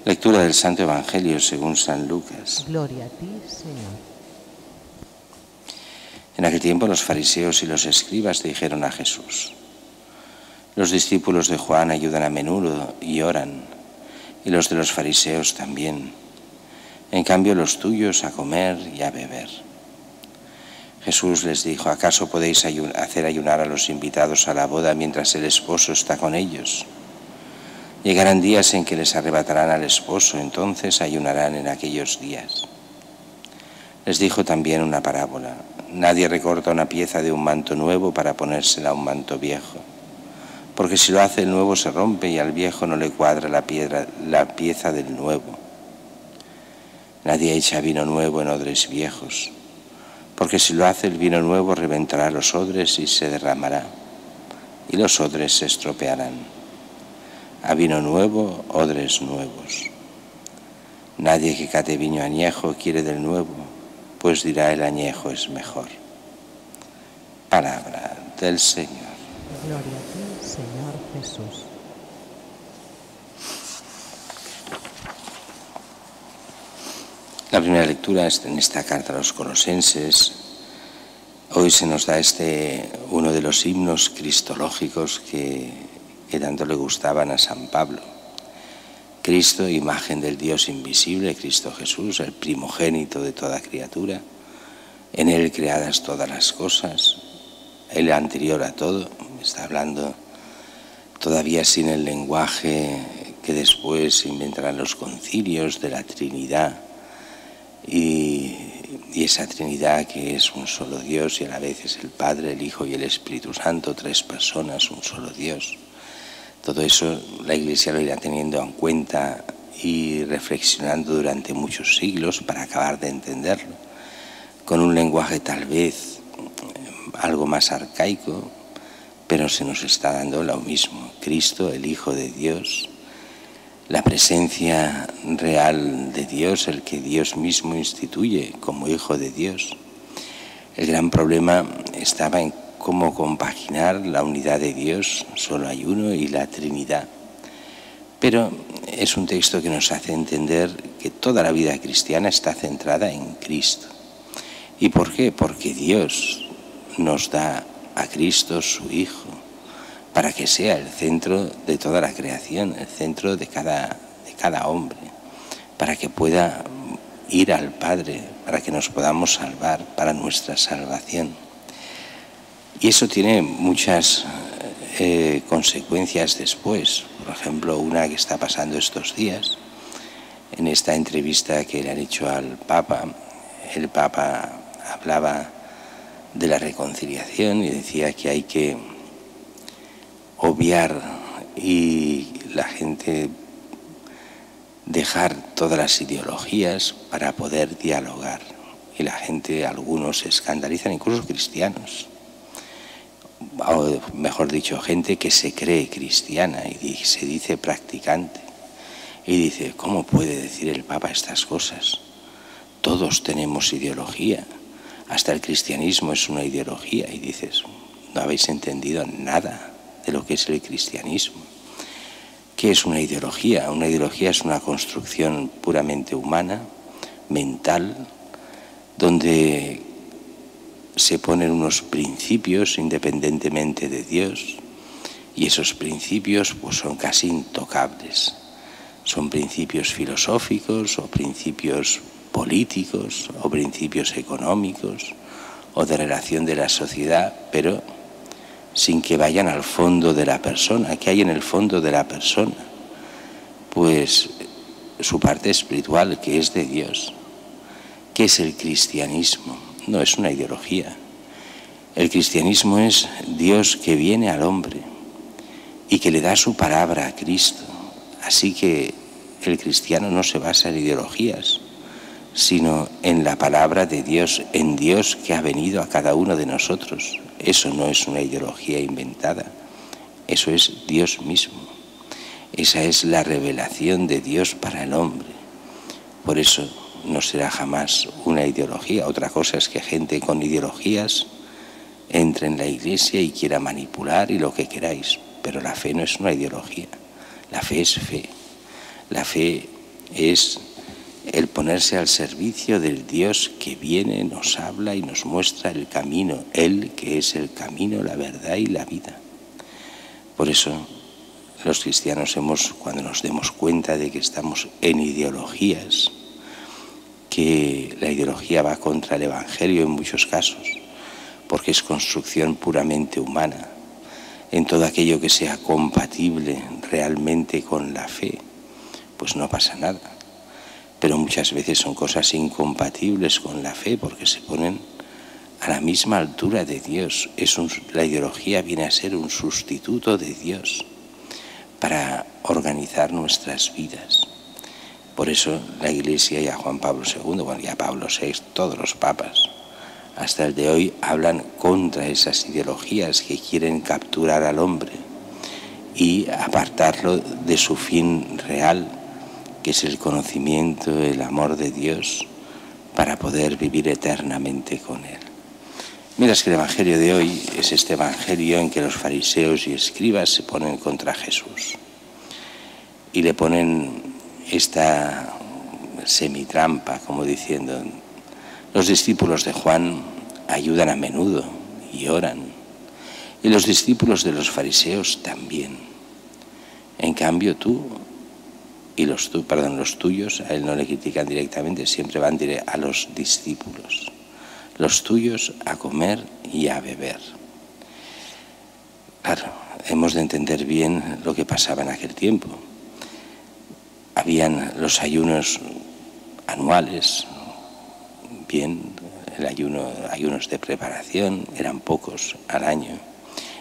Lectura del Santo Evangelio según San Lucas. Gloria a ti, Señor. En aquel tiempo los fariseos y los escribas dijeron a Jesús: los discípulos de Juan ayudan a menudo y oran, y los de los fariseos también. En cambio los tuyos a comer y a beber. Jesús les dijo: ¿acaso podéis hacer ayunar a los invitados a la boda mientras el esposo está con ellos? Llegarán días en que les arrebatarán al esposo, entonces ayunarán en aquellos días. Les dijo también una parábola: nadie recorta una pieza de un manto nuevo para ponérsela a un manto viejo, porque si lo hace el nuevo se rompe y al viejo no le cuadra la pieza del nuevo. Nadie echa vino nuevo en odres viejos, porque si lo hace el vino nuevo reventará los odres y se derramará, y los odres se estropearán. A vino nuevo, odres nuevos. Nadie que cate vino añejo quiere del nuevo, pues dirá: el añejo es mejor. Palabra del Señor. Gloria a ti, Señor Jesús. La primera lectura es en esta carta a los colosenses. Hoy se nos da uno de los himnos cristológicos que tanto le gustaban a San Pablo. Cristo, imagen del Dios invisible, Cristo Jesús, el primogénito de toda criatura, en Él creadas todas las cosas, Él anterior a todo. Está hablando todavía sin el lenguaje que después inventarán los concilios de la Trinidad, y esa Trinidad que es un solo Dios y a la vez es el Padre, el Hijo y el Espíritu Santo, tres personas, un solo Dios. Todo eso la Iglesia lo irá teniendo en cuenta y reflexionando durante muchos siglos para acabar de entenderlo, con un lenguaje tal vez algo más arcaico, pero se nos está dando lo mismo. Cristo, el Hijo de Dios, la presencia real de Dios, el que Dios mismo instituye como Hijo de Dios. El gran problema estaba en cómo compaginar la unidad de Dios, solo hay uno, y la Trinidad. Pero es un texto que nos hace entender que toda la vida cristiana está centrada en Cristo. ¿Y por qué? Porque Dios nos da a Cristo, su Hijo, para que sea el centro de toda la creación, el centro de cada hombre, para que pueda ir al Padre, para que nos podamos salvar, para nuestra salvación. Y eso tiene muchas consecuencias después. Por ejemplo, una que está pasando estos días, en esta entrevista que le han hecho al Papa, el Papa hablaba de la reconciliación y decía que hay que obviar y la gente dejar todas las ideologías para poder dialogar. Y la gente, algunos se escandalizan, incluso cristianos, o mejor dicho, gente que se cree cristiana y se dice practicante, y dice: ¿cómo puede decir el Papa estas cosas? Todos tenemos ideología, hasta el cristianismo es una ideología. Y dices: no habéis entendido nada de lo que es el cristianismo. ¿Qué es una ideología? Una ideología es una construcción puramente humana, mental, donde se ponen unos principios independientemente de Dios, y esos principios pues son casi intocables. Son principios filosóficos o principios políticos o principios económicos o de relación de la sociedad, pero sin que vayan al fondo de la persona. ¿Qué hay en el fondo de la persona? Pues su parte espiritual, que es de Dios. ¿Qué es el cristianismo? No es una ideología. El cristianismo es Dios que viene al hombre y que le da su palabra a Cristo. Así que el cristiano no se basa en ideologías, sino en la palabra de Dios, en Dios que ha venido a cada uno de nosotros. Eso no es una ideología inventada, eso es Dios mismo. Esa es la revelación de Dios para el hombre. Por eso no será jamás una ideología. Otra cosa es que gente con ideologías entre en la Iglesia y quiera manipular y lo que queráis, pero la fe no es una ideología. La fe es fe. La fe es el ponerse al servicio del Dios que viene, nos habla y nos muestra el camino, Él que es el camino, la verdad y la vida. Por eso los cristianos cuando nos demos cuenta de que estamos en ideologías, que la ideología va contra el Evangelio en muchos casos, porque es construcción puramente humana, en todo aquello que sea compatible realmente con la fe, pues no pasa nada. Pero muchas veces son cosas incompatibles con la fe porque se ponen a la misma altura de Dios. La ideología viene a ser un sustituto de Dios para organizar nuestras vidas. Por eso la Iglesia y a Juan Pablo II, bueno, y a Pablo VI, todos los papas, hasta el de hoy, hablan contra esas ideologías que quieren capturar al hombre y apartarlo de su fin real, que es el conocimiento, el amor de Dios, para poder vivir eternamente con Él. Miras que el Evangelio de hoy es este Evangelio en que los fariseos y escribas se ponen contra Jesús y le ponen esta semitrampa, como diciendo: los discípulos de Juan ayudan a menudo y oran, y los discípulos de los fariseos también. En cambio los tuyos, a él no le critican directamente, siempre van a los discípulos. Los tuyos a comer y a beber. Claro, hemos de entender bien lo que pasaba en aquel tiempo. Habían los ayunos anuales, bien, ayunos de preparación, eran pocos al año,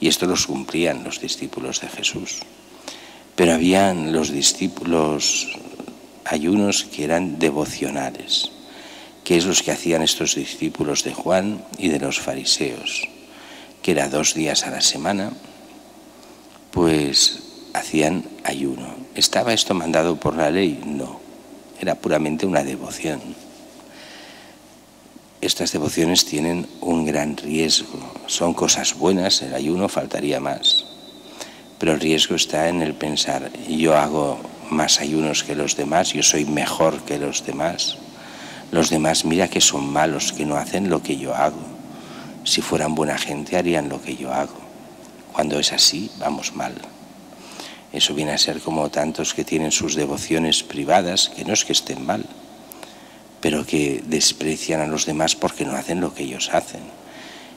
y esto los cumplían los discípulos de Jesús. Pero habían los ayunos que eran devocionales, que es los que hacían estos discípulos de Juan y de los fariseos, que era 2 días a la semana, pues hacían ayuno. ¿Estaba esto mandado por la ley? No, era puramente una devoción. Estas devociones tienen un gran riesgo, son cosas buenas, el ayuno faltaría más. Pero el riesgo está en el pensar: yo hago más ayunos que los demás, yo soy mejor que los demás. Los demás, mira que son malos, que no hacen lo que yo hago. Si fueran buena gente harían lo que yo hago. Cuando es así, vamos mal. Eso viene a ser como tantos que tienen sus devociones privadas, que no es que estén mal, pero que desprecian a los demás porque no hacen lo que ellos hacen.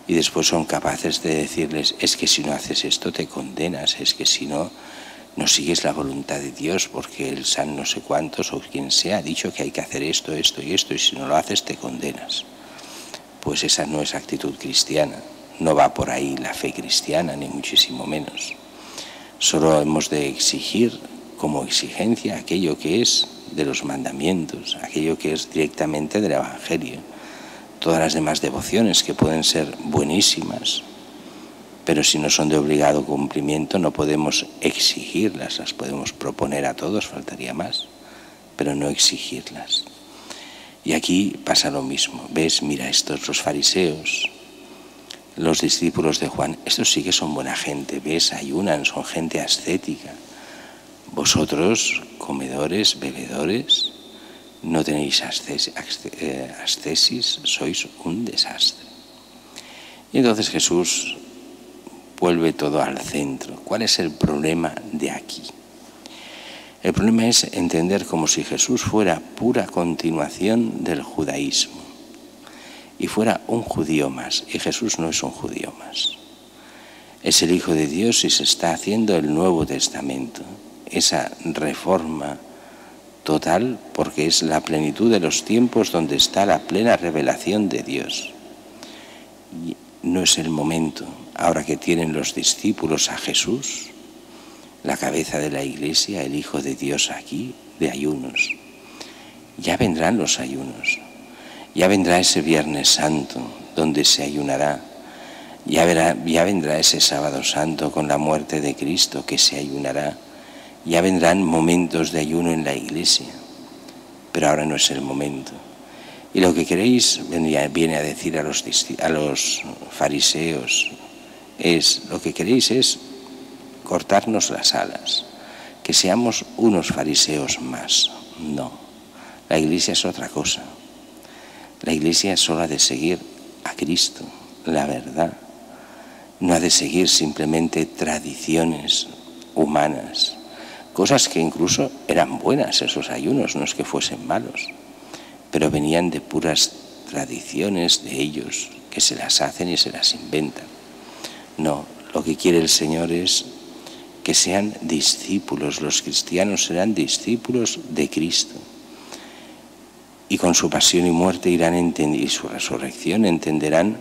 Y después son capaces de decirles: es que si no haces esto te condenas, es que si no, no sigues la voluntad de Dios, porque el san no sé cuántos o quien sea ha dicho que hay que hacer esto, esto y esto, y si no lo haces te condenas. Pues esa no es actitud cristiana, no va por ahí la fe cristiana, ni muchísimo menos. Solo hemos de exigir como exigencia aquello que es de los mandamientos, aquello que es directamente del Evangelio. Todas las demás devociones, que pueden ser buenísimas, pero si no son de obligado cumplimiento no podemos exigirlas, las podemos proponer a todos, faltaría más, pero no exigirlas. Y aquí pasa lo mismo, ves, mira, estos los fariseos, los discípulos de Juan, estos sí que son buena gente, ves, ayunan, son gente ascética. Vosotros, comedores, bebedores, no tenéis ascesis, sois un desastre. Y entonces Jesús vuelve todo al centro. ¿Cuál es el problema de aquí? El problema es entender como si Jesús fuera pura continuación del judaísmo y fuera un judío más. Y Jesús no es un judío más. Es el Hijo de Dios y se está haciendo el Nuevo Testamento. Esa reforma total, porque es la plenitud de los tiempos donde está la plena revelación de Dios. Y no es el momento, ahora que tienen los discípulos a Jesús, la cabeza de la Iglesia, el Hijo de Dios aquí, de ayunos. Ya vendrán los ayunos, ya vendrá ese Viernes Santo donde se ayunará, ya vendrá ese Sábado Santo con la muerte de Cristo que se ayunará. Ya vendrán momentos de ayuno en la Iglesia, pero ahora no es el momento. Y lo que queréis, viene a decir a los fariseos, lo que queréis es cortarnos las alas, que seamos unos fariseos más, No, la Iglesia es otra cosa. La Iglesia solo ha de seguir a Cristo, la verdad. No ha de seguir simplemente tradiciones humanas, cosas que incluso eran buenas, esos ayunos, no es que fuesen malos, pero venían de puras tradiciones de ellos, que se las hacen y se las inventan. No, lo que quiere el Señor es que sean discípulos, los cristianos serán discípulos de Cristo. Y con su pasión y muerte y su resurrección entenderán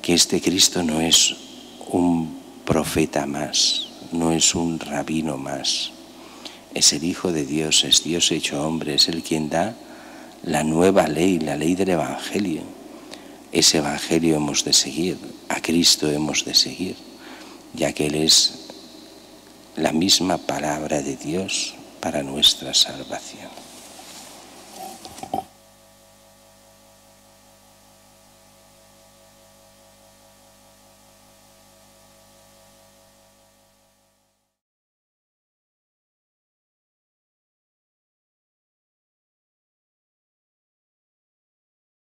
que este Cristo no es un profeta más, no es un rabino más, es el Hijo de Dios, es Dios hecho hombre, es el quien da la nueva ley, la ley del Evangelio. Ese Evangelio hemos de seguir, a Cristo hemos de seguir, ya que Él es la misma palabra de Dios para nuestra salvación.